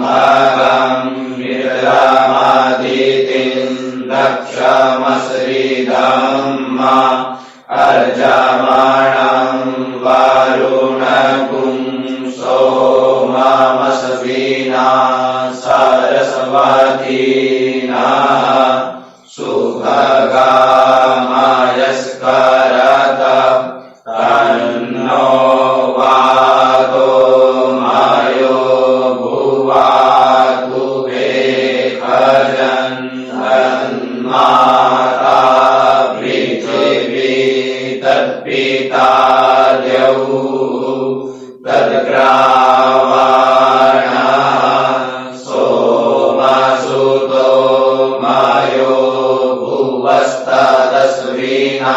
भगं मित्रमदितिं दक्षमश्रिधम्मा अर्जमाणं वरुणगुं सोममस्विना सरस्वतीना सुभगामयस्करत तन्नो वातो मयो भुवातु भेखजन्माता पृथिवी तत्पिता द्यौः तद्ग्रावाणः सोमसुतो मयो भुवस्तदस्विना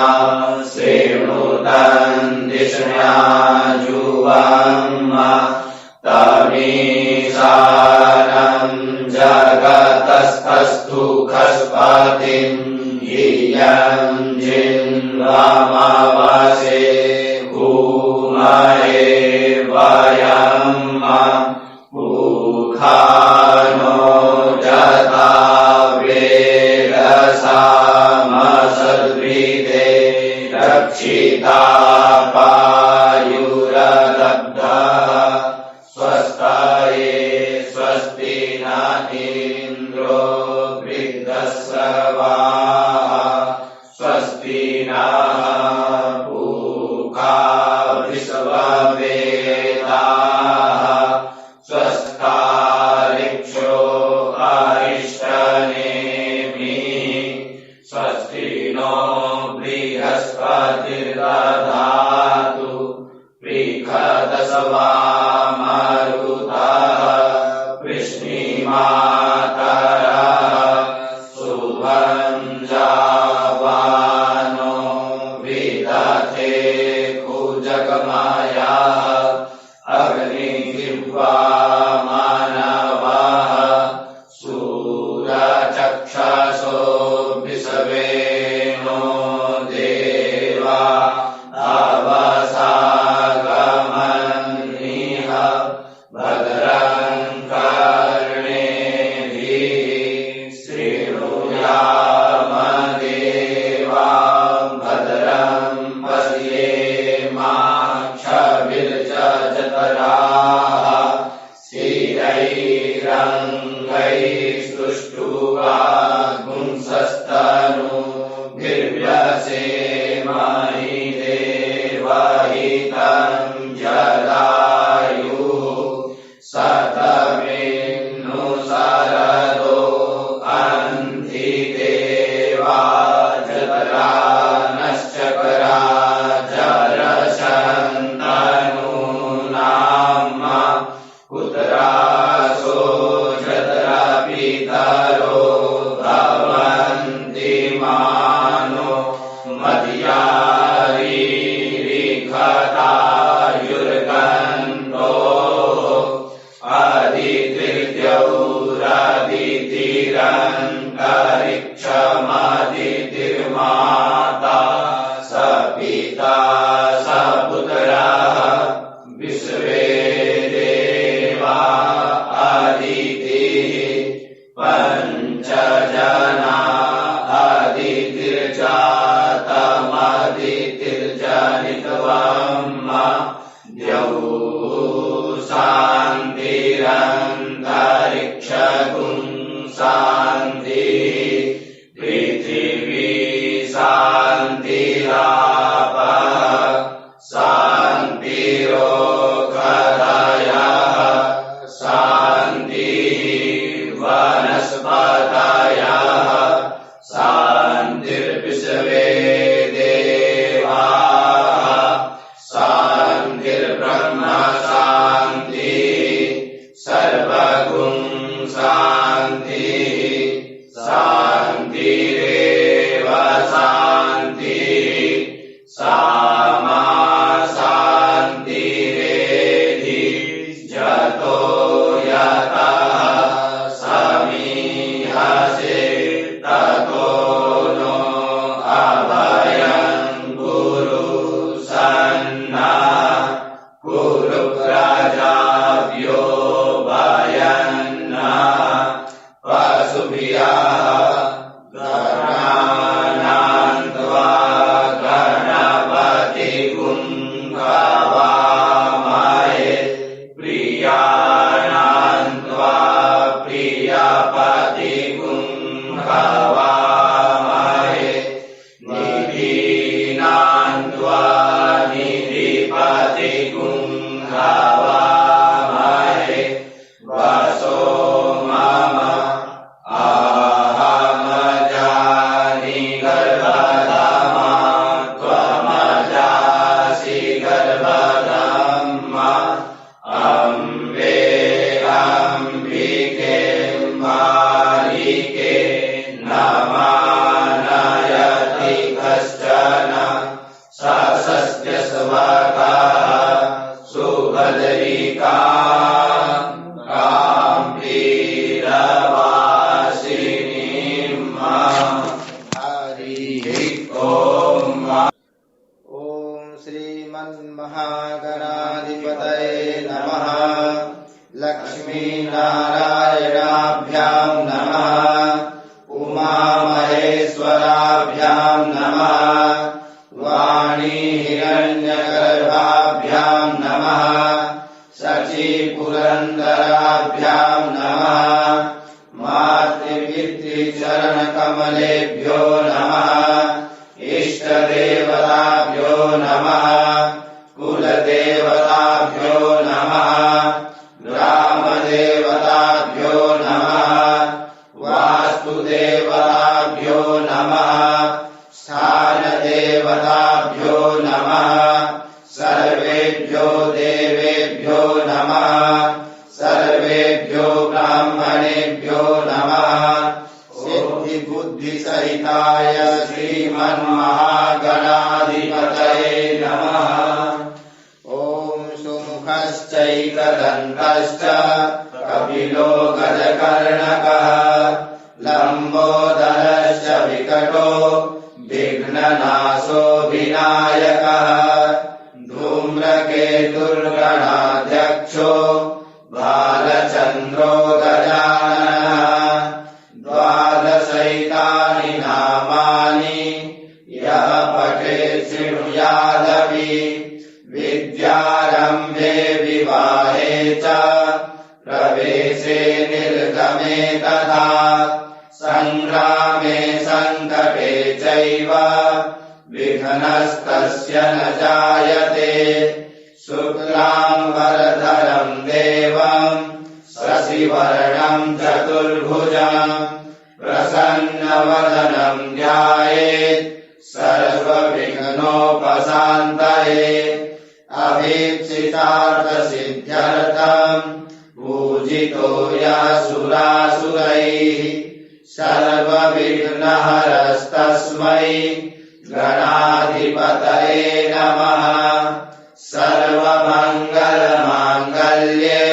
श्रेणुतन्दिष्ण्याजुवम् तमीशानं जगतस्तस्थु खस्पतिं धियं जिन्वमवसे भूमये वयं पूखानो जता वेरसामसद्विदे रक्षिता पायुरदग्धः स्वस्ताये स्वस्ति न इन्द्रो वृद्धस्रवाः स्वस्ति नः पूषा विश्ववेदाः स्वस्तारिक्षो अरिष्टनेमिः स्वस्ति नो बृहस्पतिर्दधातु बृहदस्वामरुतः वृष्णिमातरः शुभं जावानो विदधे कुजगमयः अग्निजिह्वा मानवः सूरचक्षसो विश्वेनो देवा अवसागमन्निह भद्रं कर्णेभिः शृणुयाम देवा भद्रं पश्येमाक्षभिर्जत्राः स्थिरैरङ्गैस्तुष्टुवा पुंसस्तनूभिर्व्यसेमहि देवहितं जलायुः शतमेनु शरदो अन्धिदेवा जतरा नश्चकरा जरशन्तनूनाम् कुतरासो जतरा पितरो भवन्ति मानो मद्यारीरिखतायुर्गन्धो अदितिर्द्यौरदितिरन्तरिक्षमदितिर्माता स पिता स पुत्रः विश्वे देवा अदितिः पञ्चजना अदितिर्जातमदितिर्जनित्वम् द्यौः शान्तिरन्तरिक्षगुं शान्तिः पृथिवी शान्तिरापः शान्तिरोषधयः शान्तिः वनस्पतयः शान्तिर्विश्वे देवाः शान्तिर्ब्रह्म शान्तिः सर्वगुं शान्तिः शान्तिरेव शान्तिः सामा शान्तिरेधि जतो यतः समीहसे ततो नो अभयं कुरु सन्नः कुरु प्रजाभ्यो भयन् असो मम अहमजानि गर्भधामा त्वमजासि गर्भधामा अम्बे अम्बिके मालिके न मानयति कश्चन सस्स्य स्वकः सुभद्रिका श्रीमन्महागणाधिपतये नमः। लक्ष्मीनारायणाभ्यां नमः। उमामहेश्वराभ्यां नमः। वाणी हिरण्यगर्भाभ्यां नमः। शचीपुरन्दराभ्यां नमः। मातृपितृचरणकमलेभ्यो नमः। इष्टदेवताभ्यो नमः। कुलदेवताभ्यो नमः। ग्रामदेवताभ्यो नमः। वास्तुदेवताभ्यो नमः। स्थानदेवताभ्यो नमः। सर्वेभ्यो देवेभ्यो नमः। सर्वेभ्यो ब्राह्मणेभ्यो नमः। सिद्धिबुद्धिसहिताय श्रीमन्महागणाधिपतये नमः। ॐ सुमुखश्चैकदन्तश्च कपिलो गजकर्णकः लम्बोदरश्च विकटो विघ्ननाशो विनायकः धूम्रकेतुर्गणाध्यक्षो बालचन्द्रो गजाननः द्वादशैतानि नामानि यः पठेत् शृणुयादपि विद्यारम्भे विवाहे च प्रवेशे निर्गमे तथा सङ्ग्रामे सङ्कटे चैव विघ्नस्तस्य न जायते शुक्लाम्बरधरं देवं शशिवर्णं चतुर्भुजं प्रसन्नवदनं ध्यायेत् सर्वविघ्नोपशान्तये अभीप्सितार्थसिद्ध्यर्थं पूजितो यः सुरासुरैः सर्वविघ्नहरस्तस्मै गणाधिपतये नमः। सर्वमङ्गलमाङ्गल्ये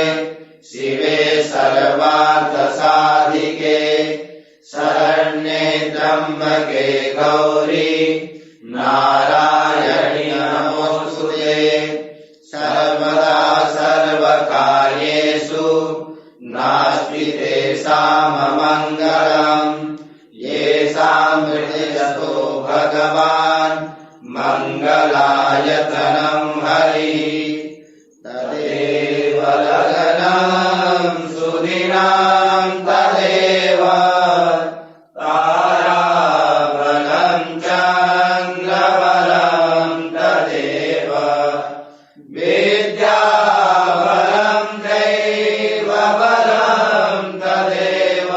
शिवे सर्वार्थसाधिके शरण्ये त्र्यम्बके गौरी नारायणि नमोऽस्तुते। सर्वदा सर्वकार्येषु नास्ति तेषाममङ्गलम् येषां हृदयस्थो भगवान् मङ्गलायतनं हरिः तदेव लग्नं सुदिनां तदेव ताराबलं चन्द्रबलं तदेव विद्याबलं दैवबलं तदेव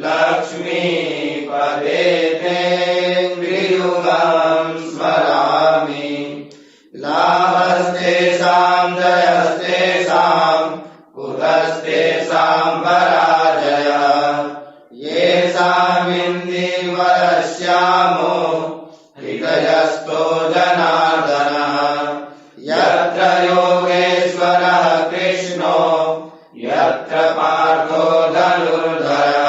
लक्ष्मीपदे तेन्द्रियुगं स्मरामि लाभस्तेषां जयस्तेषां कुतस्तेषां पराजयः येषामिन्दीवरश्यामो हृदयस्थो जनार्दनः यत्र योगेश्वरः कृष्णो यत्र पार्थो धनुर्धरः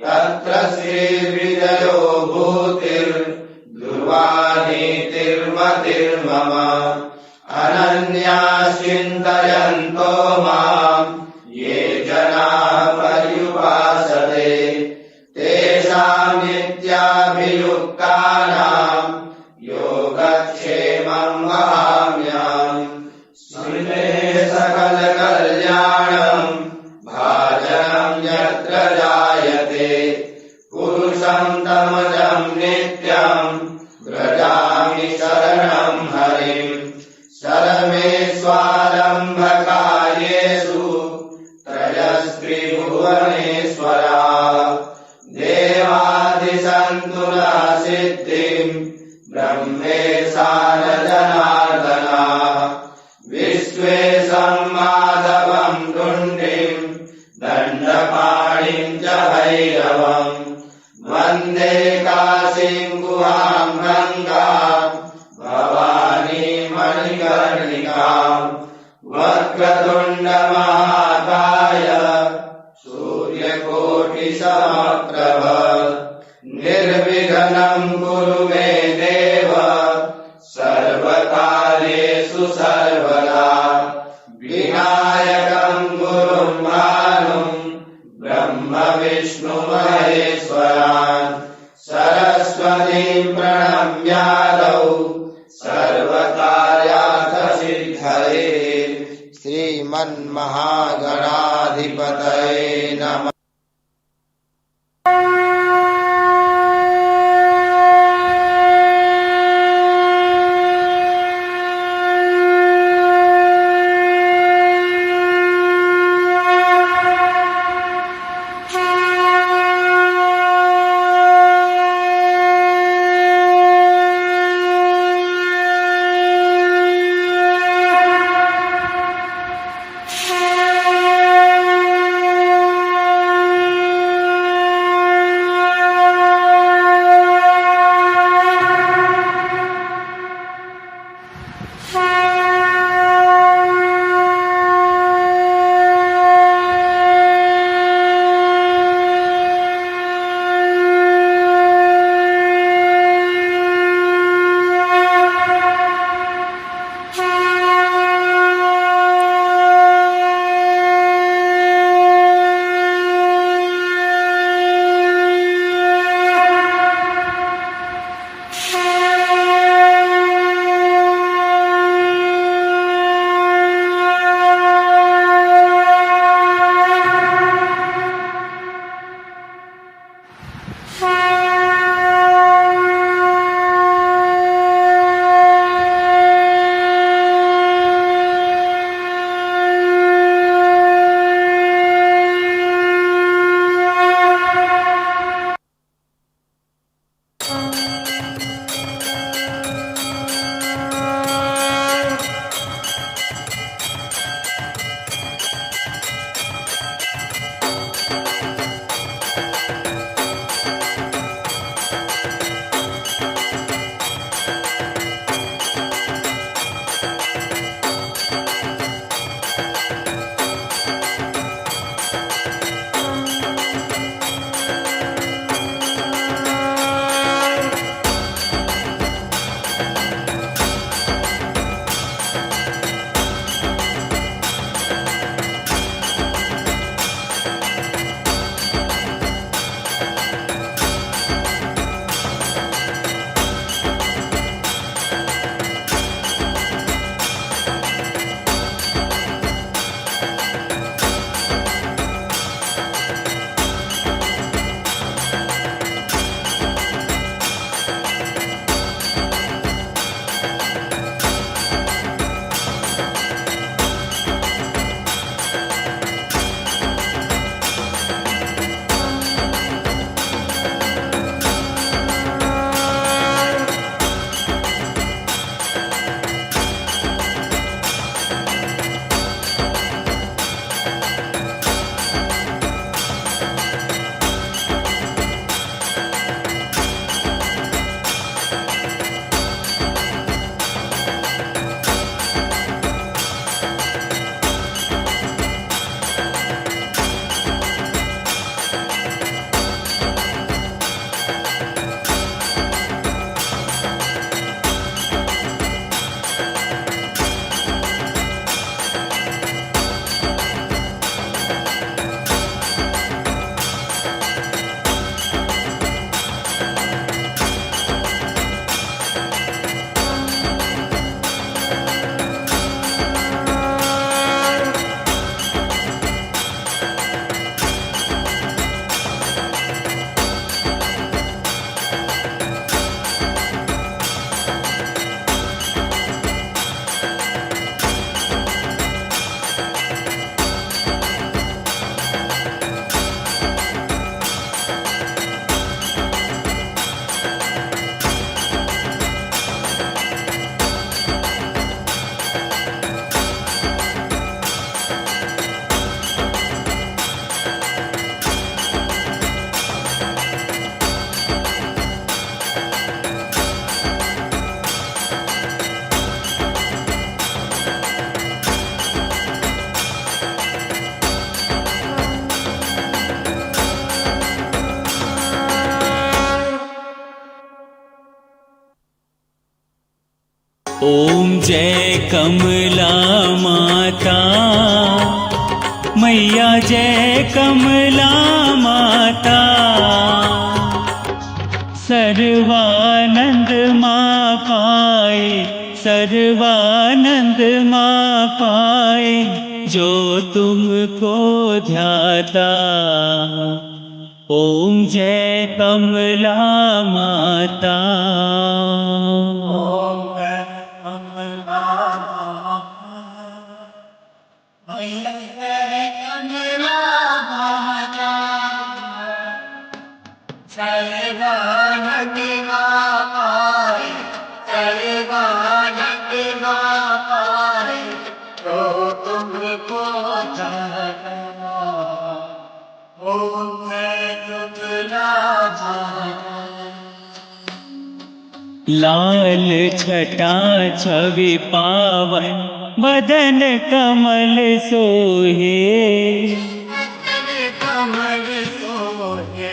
यत्र श्रीविजयो भूतिर्ध्रुवा नीतिर्मतिर्मम अनन्याः चिन्तयन्तो माम् ये जनाः पर्युपासते तेषां नित्याभियुक्तानां योगक्षेमं वहाम्यहम्। श्रुते सकलकल्याणं भाजनं यत्र जायते पुरुष महेश्वरा देवादिसन्तु नः सिद्धिम् ब्रह्मेशान जनार्दना विश्वेशम् माधवम् तुण्डिम् दण्डपाणिम् च भैरवम् वन्दे काशीम् गुहाम् गङ्गाम् भवानी मणिकर्णिकाम् वक्रतुण्डमहाकाय सूर्यकोटिसमप्रभ निर्विघ्नं कुरु मे देव सर्वकार्येषु सर्वदा विनायकं गुरुं भानुं ब्रह्म विष्णु महेश्वरान् सरस्वतीं प्रणम्यादौ सर्वकार्यार्थसिद्धये श्रीमन्महागणाधिपतये नमः। ओम जय कमला माता, मैया जय कमला माता। सर्वानंद माँ पाए, सर्वानंद माँ पाए, जो तुमको ध्याता। ओम जय कमला माता। ओम जय कमला माता, मैया जय कमला माता। सर्वानंद माँ पाए, सर्वानंद माँ पाए, जो तुमको ध्याता। ओम जय कमला माता। लाल छटा छवि पावन, बदन कमल सोहे। कमल सोहे,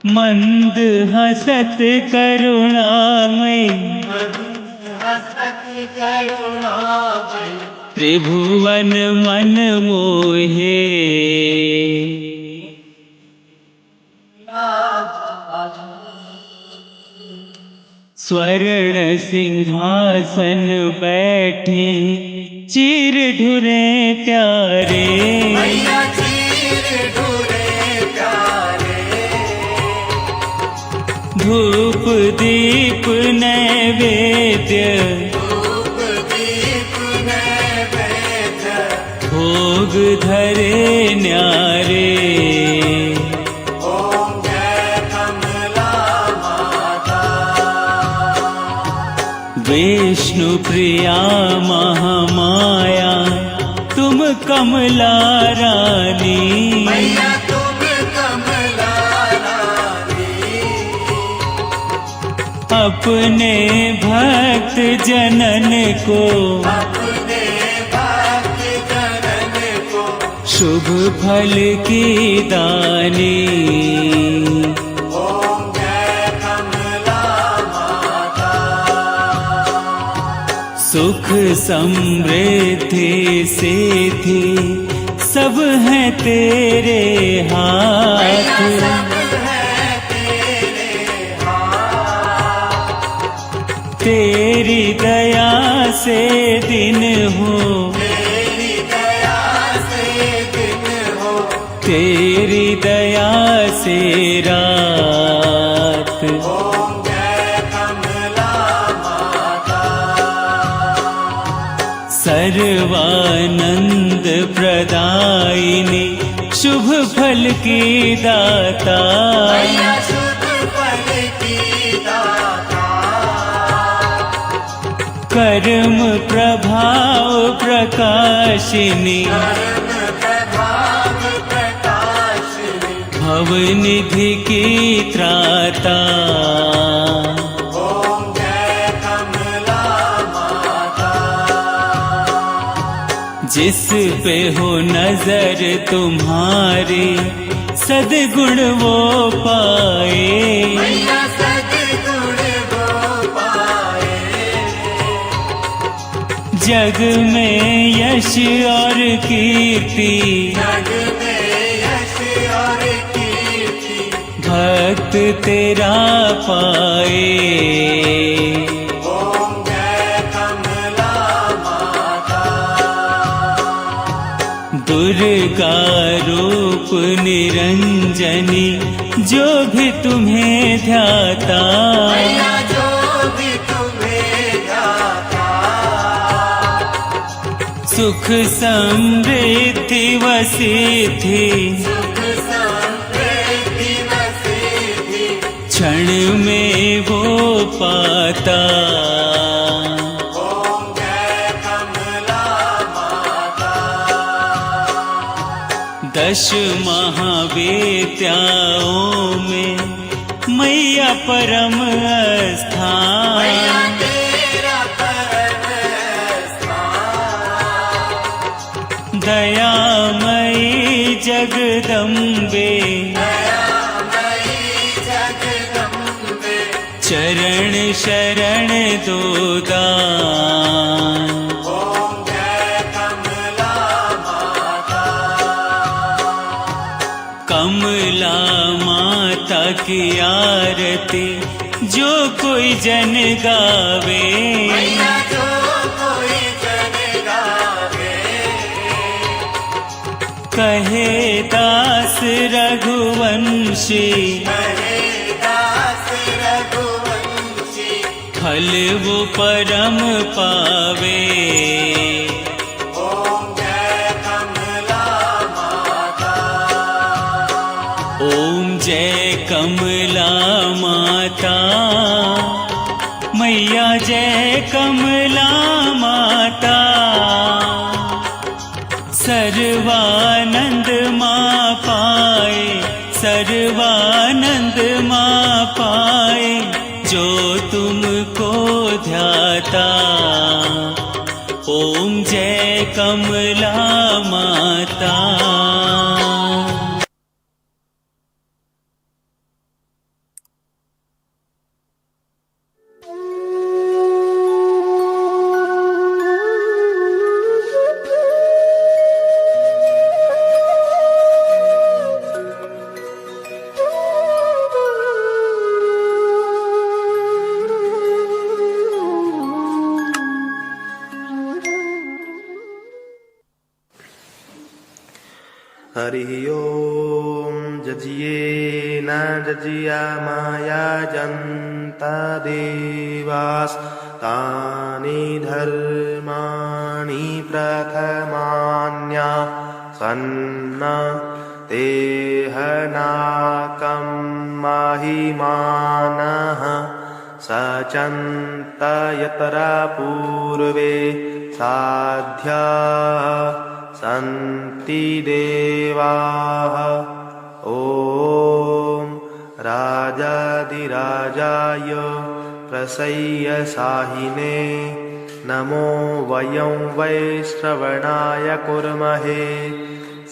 मंद हसत करुणामय, हसत करुणामय, त्रिभुवन मन मोहे। स्वर्ण सिंहासन बैठे, चीर ढूरे प्यारे। मैया चीर ढूरे प्यारे, धूप दीप नैवेद्य, धूप दीप नैवेद्य, भोग धरे न्यारे। ओम जय कमला माता। विष्णु प्रिया महामाया, तुम कमला रानी। मैया तुम कमला रानी, अपने भक्त जनन को, अपने भक्त जनन को, शुभ फल की दानी। ओम जय कमला माता। सुख समृद्धि सिद्धि सब है तेरे हाथ। सब है तेरे हाथ, तेरी दया से दिन हो, तेरी दया से दिन हो, तेरी दया से रात। ओम जय कमला माता। सर्वानंद प्रदायिनी, शुभ फल की दाता। मैया शुभ फल की दाता, कर्म प्रभाव प्रकाशिनी, कर्म प्रभाव प्रकाशिनी, भवनिधि की त्राता। ओम जय कमला माता। जिस पे हो नजर तुम्हारी, सद्गुण वो पाए। मैया सद्गुण वो पाए, जग में यश और कीर्ति, जग में यश और कीर्ति, भक्त तेरा पाए। ओम जय कमला माता। दुर्गा रूप निरंजनी, जो भी तुम्हें ध्याता। मैया जो भी तुम्हें ध्याता, सुख समृद्धि व सिद्धि, सुख समृद्धि व सिद्धि, क्षण में वो पाता। ओम जय कमला माता। दश महावेत्याओं में मैया परम स्थान। मैया तेरा परम स्थान, दयामयी जगदम्बे, दयामयी जगदम्बे, चरण शरण दो दान। ओम जय कमला माता। कमला माता की आरती जो कोई जन गावे, मैया जो कोई जन गावे, कहे दास रघुवंशी कहे दास रघुवंशी, फल वो परम पावे। ओम जय कमला माता। ओम जय कमला माता, मैया जय कमला माता। सर्वानंद माँ पाए, सर्वानंद माँ पाए, जो तुमको ध्याता। ओम जय कमला माता। हरि ओम जजिए न जजिया माया जन्ता देवास तानि धर्माणि प्रथमान्या सन्ना तेहनाकं महिमानः सचन्त यतरा पूर्वे साध्या सन्ति देवाः। ॐ राजाधिराजाय प्रसय्यसाहिने नमो वयं वै श्रवणाय कुर्महे।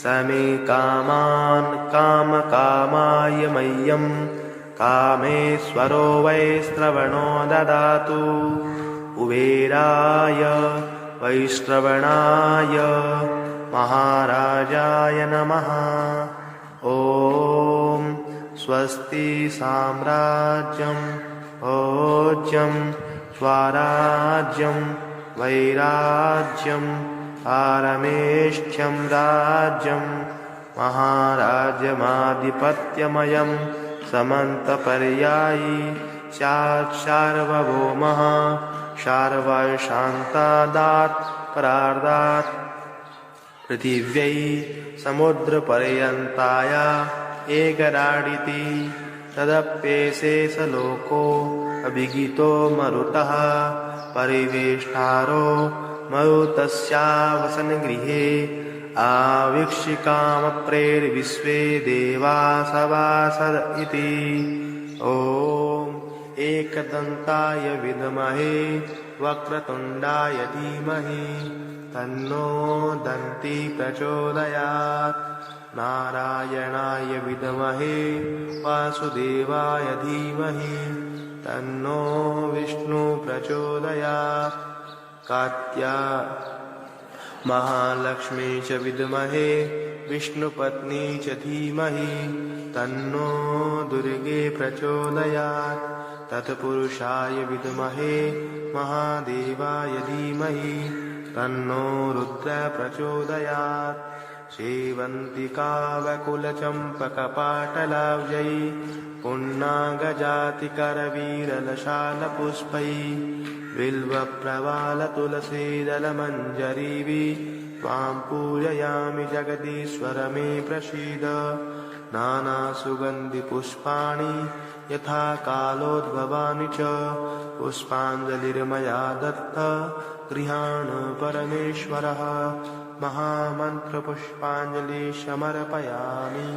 समे कामान् कामकामाय मह्यं कामेश्वरो वै श्रवणो ददातु। कुबेराय वैश्रवणाय महाराजाय नमः। ॐ स्वस्ति साम्राज्यं भोज्यं स्वराज्यं वैराज्यं पारमेष्ठ्यं राज्यं महाराज्यमाधिपत्यमयं समन्तपर्यायी स्यात् सार्वभौमः शार्वर्शान्तादात् परार्धात् पृथिव्यै समुद्रपर्यन्ताय एकराडिति तदप्येशेषलोको अभिगितो मरुतः परिवेष्टारो मरुतस्या वसनगृहे आवीक्षिकामप्रेर्विश्वे देवा सभासद इति। ॐ एकदन्ताय विद्महे वक्रतुण्डाय धीमहि तन्नो दन्ती प्रचोदयात्। नारायणाय विद्महे वासुदेवाय धीमहि तन्नो विष्णु प्रचोदयात्। कात्या महालक्ष्मी च विद्महे विष्णुपत्नी च धीमहि तन्नो दुर्गे प्रचोदयात्। तत्पुरुषाय विद्महे महादेवाय धीमहि तन्नो रुद्र प्रचोदयात्। सेवन्तिकावकुलचम्पकपाटलाब्जै पुण्णागजातिकरवीरलशालपुष्पै बिल्वप्रवालतुलसीदलमञ्जरीभिः त्वां पूजयामि जगदीश्वर मे प्रसीद। नानासुगन्धिपुष्पाणि यथा कालोद्भवानि च पुष्पाञ्जलिर्मया दत्त गृहाण परमेश्वरः। महामन्त्रपुष्पाञ्जलि समर्पयामि।